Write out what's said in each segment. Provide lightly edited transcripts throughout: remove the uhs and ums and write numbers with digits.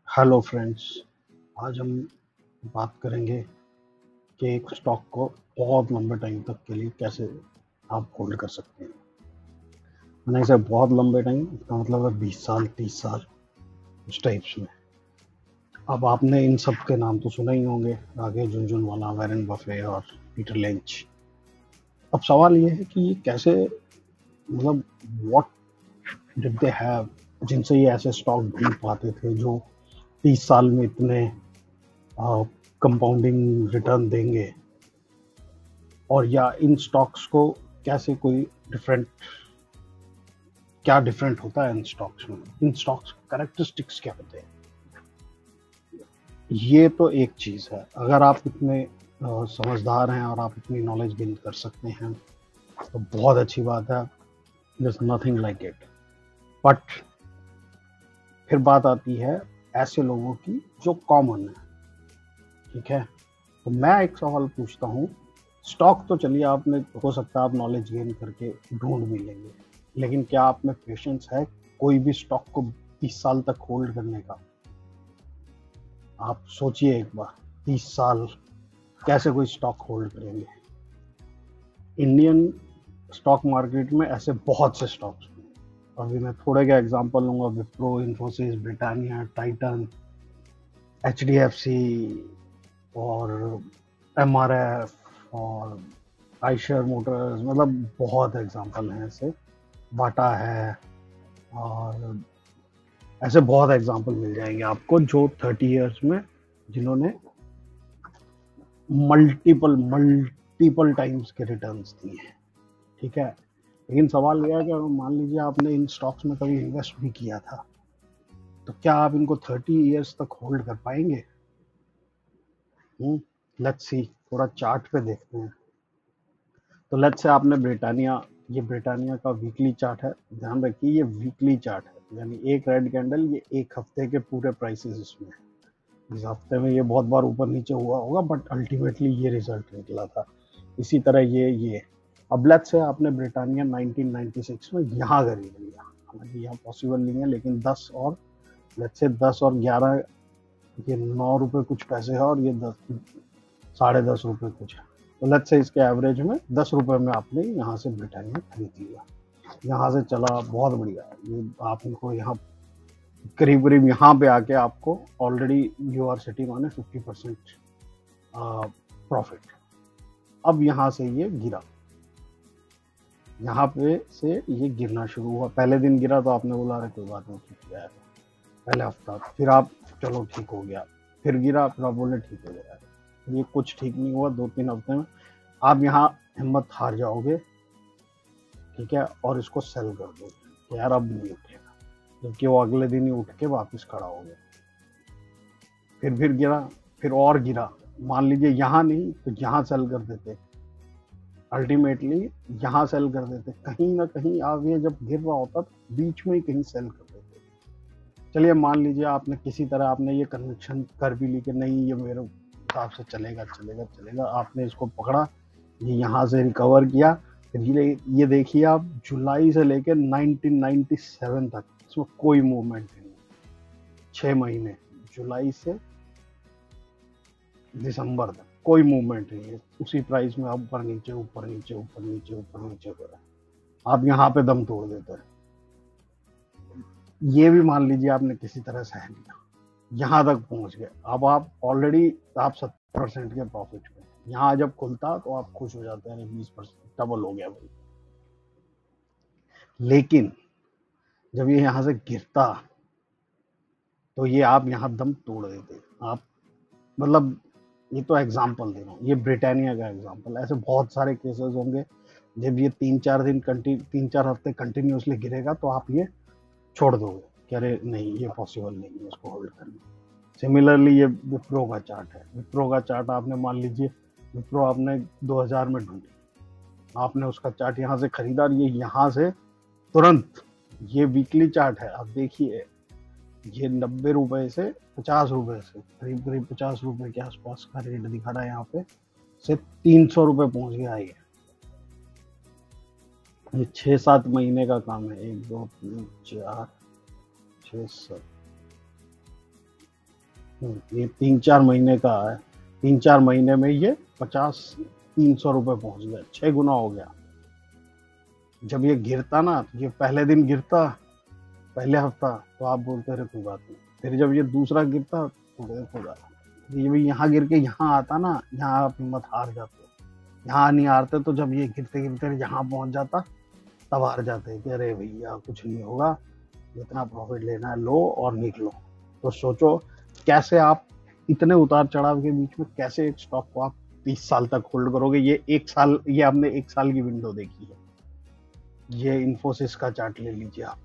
Hello friends. आज हम बात करेंगे कि एक स्टॉक को बहुत लंबे टाइम तक के लिए कैसे आप होल्ड कर सकते हैं। मैंने इसे बहुत लंबे टाइम, इसका मतलब है 20 साल 30 साल, उस टाइप्स में। अब आपने इन सब के नाम तो सुने ही होंगे, आगे झुनझुनवाला, वॉरेन बफे और पीटर लिंच। अब सवाल ये है कि ये कैसे, मतलब व्हाट डिड दे हैव जिनसे ये ऐसे स्टॉक बन पाते थे जो 30 साल में इतने कंपाउंडिंग रिटर्न देंगे, और या इन स्टॉक्स को कैसे कोई डिफरेंट, क्या डिफरेंट होता है इन स्टॉक्स में, इन स्टॉक्स कैरेक्टरिस्टिक्स क्या होते हैं। ये तो एक चीज है। अगर आप इतने समझदार हैं और आप इतनी नॉलेज गेन कर सकते हैं तो बहुत अच्छी बात है, there is nothing like it. But फिर बात आती है ऐसे लोगों की जो कॉमन है, ठीक है। तो मैं एक सवाल पूछता हूँ, स्टॉक तो चलिए आपने, हो सकता है आप नॉलेज गेन करके ढूंढ भी लेंगे, लेकिन क्या आप में पेशेंस है कोई भी स्टॉक को 30 साल तक होल्ड करने का? आप सोचिए एक बार, 30 साल कैसे कोई स्टॉक होल्ड करेंगे। इंडियन स्टॉक मार्केट में ऐसे बहुत से स्टॉक्स हैं। अभी मैं थोड़े का एग्जांपल लूंगा, Wipro, Infosys, Britannia, Titan, HDFC और एमआरएफ और आइशर मोटर्स, मतलब बहुत एग्जांपल हैं ऐसे। बाटा है, और ऐसे बहुत एग्जांपल मिल जाएंगे आपको जो 30 इयर्स में जिन्होंने मल्टीपल टाइम्स के रिटर्न्स दिए हैं, ठीक है। लेकिन सवाल यह है कि अगर मान लीजिए आपने इन स्टॉक्स में कभी इन्वेस्ट भी किया था, तो क्या आप इनको 30 इयर्स तक होल्ड कर पाएंगे? लेट्स सी, थोड़ा चार्ट पे देखते हैं। तो लेट्स से आपने ब्रिटानिया, ये ब्रिटानिया का वीकली चार्ट है, ध्यान रखिए ये वीकली चार्ट है, यानी एक रेड कैंडल ये एक हफ्ते के पूरे प्राइसेस इसमें है। इस हफ्ते में ये बहुत बार ऊपर नीचे हुआ होगा, बट अल्टीमेटली ये रिजल्ट निकला था। इसी तरह ये अब लेट्स से आपने ब्रिटानिया 1996 में यहाँ खरीद लिया, हालांकि यहाँ पॉसिबल नहीं है, लेकिन 10 और लेट्स से 10 और 11, ये 9 रुपए कुछ पैसे है, और ये 10 साढ़े 10 रुपए कुछ है। तो लेट्स से इसके एवरेज में 10 रुपए में आपने यहाँ से ब्रिटानिया खरीद लिया, यहाँ से चला बहुत बढ़िया, ये आप इनको यहाँ करीब करीब यहाँ पे आके आपको already you are sitting on 50% profit. अब यहाँ से ये गिरा, यहाँ पे से ये गिरना शुरू हुआ। पहले दिन गिरा तो आपने बोला अरे कोई बात नहीं, ठीक है, पहले हफ्ता, फिर आप चलो ठीक हो गया, फिर गिरा, फिर आप बोले ठीक हो गया, ये कुछ ठीक नहीं हुआ। 2-3 हफ्ते में आप यहाँ हिम्मत हार जाओगे, ठीक है, और इसको सेल कर दोगे, यार अब नहीं उठेगा, जबकि वो अगले दिन ही उठ के वापस खड़ा हो गया। फिर गिरा, फिर और गिरा, मान लीजिए यहाँ नहीं तो यहाँ सेल कर देते, अल्टीमेटली यहाँ सेल कर देते, कहीं ना कहीं आप ये जब गिर रहा होता तो बीच में ही कहीं सेल कर देते। चलिए मान लीजिए आपने किसी तरह आपने ये कन्विक्शन कर भी ली कि नहीं ये मेरे हिसाब से चलेगा चलेगा चलेगा, आपने इसको पकड़ा, ये यहाँ से रिकवर किया। फिर ये देखिए आप, जुलाई से लेकर 1997 तक इसमें कोई मूवमेंट नहीं, 6 महीने, जुलाई से दिसंबर तक कोई मूवमेंट नहीं है, उसी प्राइस में ऊपर नीचे ऊपर नीचे ऊपर नीचे ऊपर नीचे हो रहा है। आप यहाँ पे दम तोड़ देते हैं। ये भी मान लीजिए आपने किसी तरह सह लिया, यहाँ तक पहुंच गए, अब आप ऑलरेडी आप 70% के प्रॉफिट में, यहाँ जब खुलता तो आप खुश हो जाते हैं, 20% डबल हो गया भाई। लेकिन जब ये यहाँ से गिरता तो ये आप यहाँ दम तोड़ देते आप, मतलब ये तो एग्जाम्पल दे रहा हूँ, ये ब्रिटानिया का एग्जाम्पल, ऐसे बहुत सारे केसेस होंगे। जब ये 3-4 हफ्ते कंटिन्यूसली गिरेगा तो आप ये छोड़ दोगे कि अरे नहीं ये पॉसिबल नहीं है इसको होल्ड करना। सिमिलरली ये विप्रो का चार्ट है, विप्रो का चार्ट आपने मान लीजिए, विप्रो आपने 2000 में ढूंढी, आपने उसका चार्ट यहाँ से खरीदा, और ये यहाँ से तुरंत, ये वीकली चार्ट है, आप देखिए ये 90 रुपए से 50 रुपए से करीब करीब 50 रुपए के आसपास का रेट दिखा रहा है, यहाँ पे से 300 रुपए पहुंच गया है। ये 6-7 महीने का काम है, 1 2 3 4 6 7, ये 3-4 महीने का है। 3-4 महीने में ये 50-300 रुपए पहुंच गया, 6 गुना हो गया। जब ये गिरता ना, ये पहले दिन गिरता, पहले हफ्ता, तो आप बोलते रहे कोई बात नहीं। फिर जब ये दूसरा गिरता तो देखो, ये भी यहाँ गिर के यहाँ आता ना, यहाँ आप हिम्मत हार जाते, यहाँ नहीं हारते। तो जब ये गिरते गिरते यहाँ पहुंच जाता, तब हार जाते कि अरे भैया कुछ नहीं होगा, जितना प्रॉफिट लेना है लो और निकलो। तो सोचो कैसे आप इतने उतार चढ़ाव के बीच में कैसे एक स्टॉक को आप 30 साल तक होल्ड करोगे। ये 1 साल, ये आपने 1 साल की विंडो देखी है। ये इन्फोसिस का चार्ट ले लीजिए आप,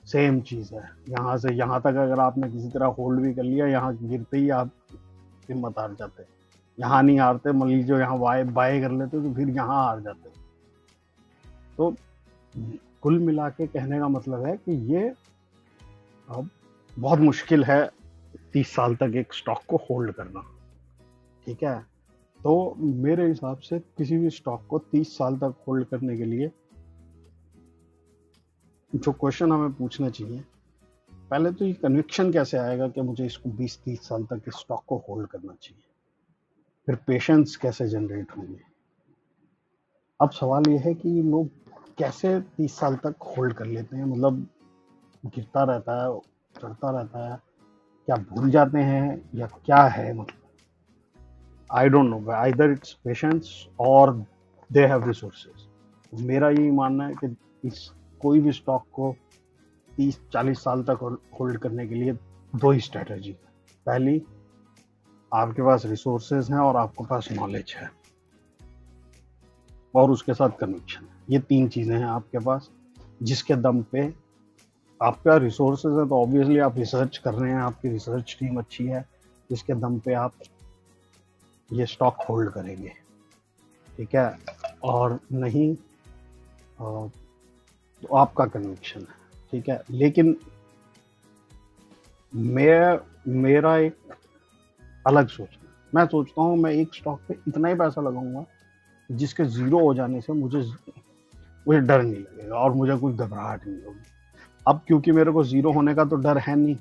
सेम चीज है। यहाँ से यहाँ तक अगर आपने किसी तरह होल्ड भी कर लिया, यहाँ गिरते ही आप हिम्मत हार जाते। यहाँ नहीं हारते, मान लीजिए यहाँ बाय कर लेते तो फिर यहाँ हार जाते। तो कुल मिला के कहने का मतलब है कि ये अब बहुत मुश्किल है 30 साल तक एक स्टॉक को होल्ड करना। ठीक है, तो मेरे हिसाब से किसी भी स्टॉक को 30 साल तक होल्ड करने के लिए जो क्वेश्चन हमें पूछना चाहिए, पहले तो ये कन्विक्शन कैसे आएगा कि मुझे इसको 20-30 साल तक इस स्टॉक को होल्ड करना चाहिए। फिर पेशेंस कैसे जनरेट होंगे। अब सवाल ये है कि लोग कैसे 30 साल तक होल्ड कर लेते हैं। मतलब गिरता रहता है, चढ़ता रहता है, क्या भूल जाते हैं या क्या है, मतलब I don't know. Either it's patience और दे हैव रिसोर्सेज। मेरा यही मानना है कि इस कोई भी स्टॉक को 30-40 साल तक होल्ड करने के लिए 2 ही स्ट्रेटजी। पहली, आपके पास रिसोर्सेज हैं और आपके पास नॉलेज है, और उसके साथ कन्विक्शन। ये 3 चीजें हैं आपके पास, जिसके दम पे आपका रिसोर्सेज है तो ऑब्वियसली आप रिसर्च कर रहे हैं, आपकी रिसर्च टीम अच्छी है, जिसके दम पे आप ये स्टॉक होल्ड करेंगे। ठीक है, और नहीं तो आपका कन्विक्शन है। ठीक है, लेकिन मेरा एक अलग सोच है। मैं सोचता हूँ मैं एक स्टॉक पे इतना ही पैसा लगाऊंगा जिसके जीरो हो जाने से मुझे डर नहीं लगेगा और मुझे कोई घबराहट नहीं होगी। अब क्योंकि मेरे को जीरो होने का तो डर है नहीं,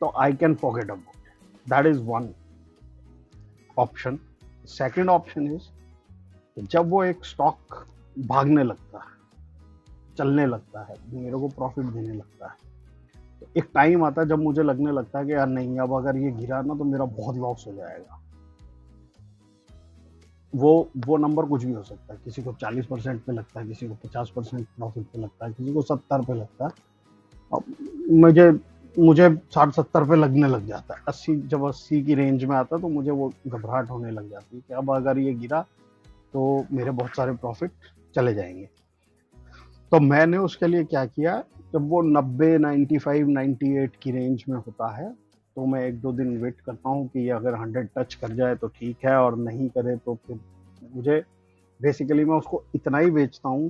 तो I can forget about it. That is one option. Second option is जब वो एक स्टॉक भागने लगता है, चलने लगता है, मेरे को प्रॉफिट देने लगता है, तो एक टाइम आता है जब मुझे लगने लगता है कि यार नहीं, अब अगर ये गिरा ना तो मेरा बहुत लॉस हो जाएगा। वो नंबर कुछ भी हो सकता है। किसी को 40% पे लगता है, किसी को 50% प्रॉफिट पे लगता है, किसी को 70 पे लगता है। अब मुझे 60-70 पे लगने लग जाता है। 80, जब 80 की रेंज में आता है तो मुझे वो घबराहट होने लग जाती है कि अब अगर ये गिरा तो मेरे बहुत सारे प्रॉफिट चले जाएंगे। तो मैंने उसके लिए क्या किया, जब वो 90, 95, 98 की रेंज में होता है तो मैं 1-2 दिन वेट करता हूँ कि अगर 100 टच कर जाए तो ठीक है, और नहीं करे तो फिर मुझे बेसिकली मैं उसको इतना ही बेचता हूँ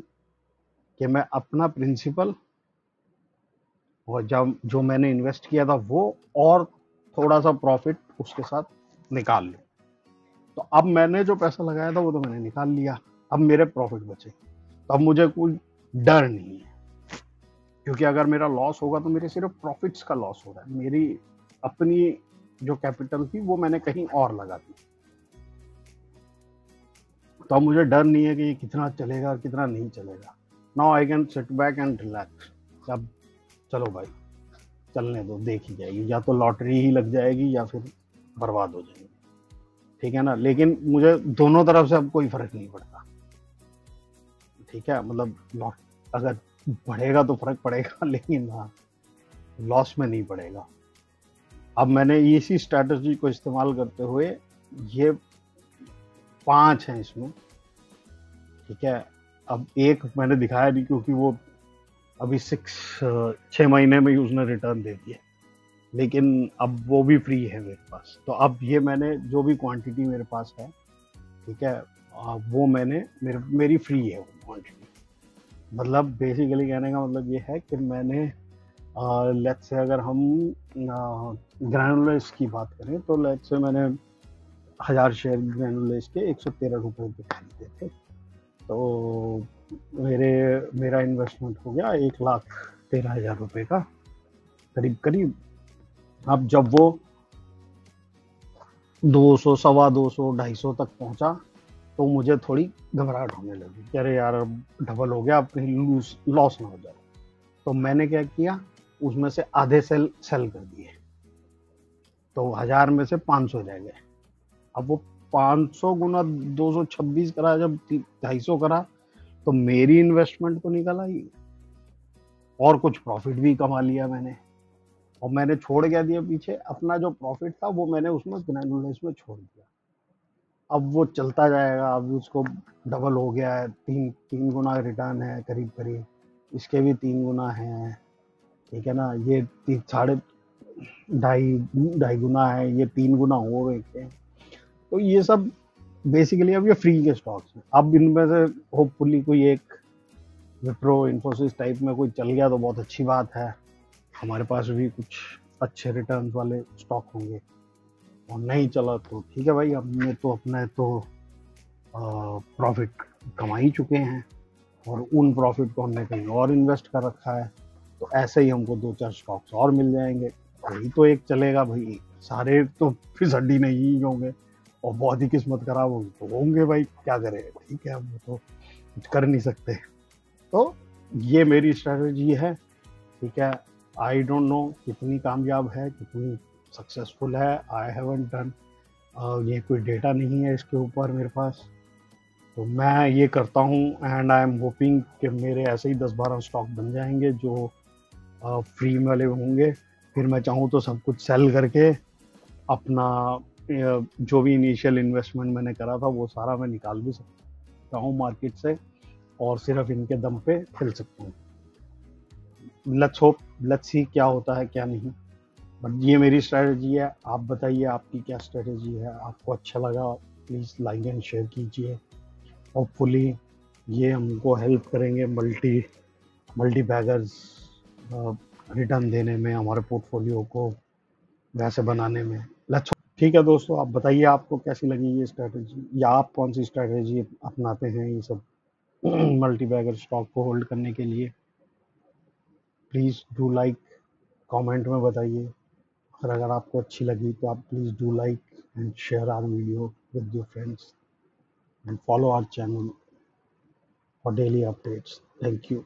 कि मैं अपना प्रिंसिपल और जब जो मैंने इन्वेस्ट किया था वो और थोड़ा सा प्रॉफिट उसके साथ निकाल लूँ। तो अब मैंने जो पैसा लगाया था वो तो मैंने निकाल लिया, अब मेरे प्रॉफिट बचे, तो अब मुझे कोई डर नहीं है। क्योंकि अगर मेरा लॉस होगा तो मेरे सिर्फ प्रॉफिट्स का लॉस हो रहा है, मेरी अपनी जो कैपिटल थी वो मैंने कहीं और लगा दी। तो अब मुझे डर नहीं है कि ये कितना चलेगा कितना नहीं चलेगा। Now I can sit back and relax. अब चलो भाई चलने दो, देखी जाएगी, या तो लॉटरी ही लग जाएगी या फिर बर्बाद हो जाएगी। ठीक है ना, लेकिन मुझे दोनों तरफ से अब कोई फर्क नहीं पड़ता। ठीक है, मतलब अगर बढ़ेगा तो फर्क पड़ेगा, लेकिन हाँ लॉस में नहीं पड़ेगा। अब मैंने इसी स्ट्रैटेजी को इस्तेमाल करते हुए, ये 5 हैं इसमें। ठीक है, अब एक मैंने दिखाया नहीं क्योंकि वो अभी 6 महीने में ही उसने रिटर्न दे दिया, लेकिन अब वो भी फ्री है मेरे पास। तो अब ये मैंने जो भी क्वांटिटी मेरे पास है, ठीक है, वो मैंने मेरी फ्री है वो क्वांटिटी। मतलब बेसिकली कहने का मतलब ये है कि मैंने लेट्स से अगर हम ग्रैनुलर्स की बात करें तो लेट्स से मैंने 1000 शेयर ग्रैनुलर्स के 113 रुपए पे खरीदे थे, तो मेरा इन्वेस्टमेंट हो गया 1,13,000 रुपए का करीब करीब। अब जब वो 200, सवा 200, 250 तक पहुंचा, तो मुझे थोड़ी घबराहट होने लगी कि अरे यार अब डबल हो गया, अब कहीं लॉस ना हो जाए। तो मैंने क्या किया, उसमें से आधे सेल सेल कर दिए, तो 1000 में से 500 रह गए। अब वो 500 गुना 226 करा, जब 250 करा, तो मेरी इन्वेस्टमेंट तो निकल आई और कुछ प्रॉफिट भी कमा लिया मैंने। और मैंने छोड़ क्या दिया पीछे, अपना जो प्रॉफिट था वो मैंने उसमें ग्रैनुलर्स में छोड़ दिया। अब वो चलता जाएगा, अब उसको डबल हो गया है, तीन तीन गुना रिटर्न है करीब करीब, इसके भी 3 गुना है, ठीक है ना, ये साढ़े ढाई ढाई गुना है, ये 3 गुना हो गए थे। तो ये सब बेसिकली अब ये फ्री के स्टॉक्स हैं। अब इनमें से होपफुली कोई एक विप्रो इन्फोसिस टाइप में कोई चल गया तो बहुत अच्छी बात है, हमारे पास भी कुछ अच्छे रिटर्न वाले स्टॉक होंगे। और नहीं चला तो ठीक है भाई, हमने तो अपने तो प्रॉफिट कमा ही चुके हैं, और उन प्रॉफिट को हमने कहीं और इन्वेस्ट कर रखा है, तो ऐसे ही हमको 2-4 स्टॉक्स और मिल जाएंगे, वही तो एक चलेगा भाई। सारे तो फिर हड्डी नहीं ही होंगे, और बहुत ही किस्मत खराब होगी तो होंगे भाई, क्या करें, ठीक है, हम तो कुछ कर नहीं सकते। तो ये मेरी स्ट्रेटजी है, ठीक है। आई डोंट नो कितनी कामयाब है, कितनी सक्सेसफुल है, आई हैवंट डन, ये कोई डेटा नहीं है इसके ऊपर मेरे पास। तो मैं ये करता हूँ, एंड आई एम होपिंग कि मेरे ऐसे ही 10-12 स्टॉक बन जाएंगे जो फ्री वाले होंगे। फिर मैं चाहूँ तो सब कुछ सेल करके अपना जो भी इनिशियल इन्वेस्टमेंट मैंने करा था वो सारा मैं निकाल भी सकता हूँ मार्केट से, और सिर्फ इनके दम पे खेल सकता हूँ। लेट्स होप, लेट्स सी क्या होता है क्या नहीं, बट ये मेरी स्ट्रेटजी है। आप बताइए आपकी क्या स्ट्रेटजी है, आपको अच्छा लगा प्लीज़ लाइक एंड शेयर कीजिए। होपफुली ये हमको हेल्प करेंगे मल्टी मल्टी बैगर्स रिटर्न देने में, हमारे पोर्टफोलियो को वैसे बनाने में। लेट्स, ठीक है दोस्तों, आप बताइए आपको कैसी लगी ये स्ट्रेटजी, या आप कौन सी स्ट्रेटजी अपनाते हैं ये सब मल्टी बैगर स्टॉक को होल्ड करने के लिए। प्लीज़ डू लाइक, कमेंट में बताइए, और अगर आपको अच्छी लगी तो आप please do like and share our video with your friends, and follow our channel for daily updates. Thank you.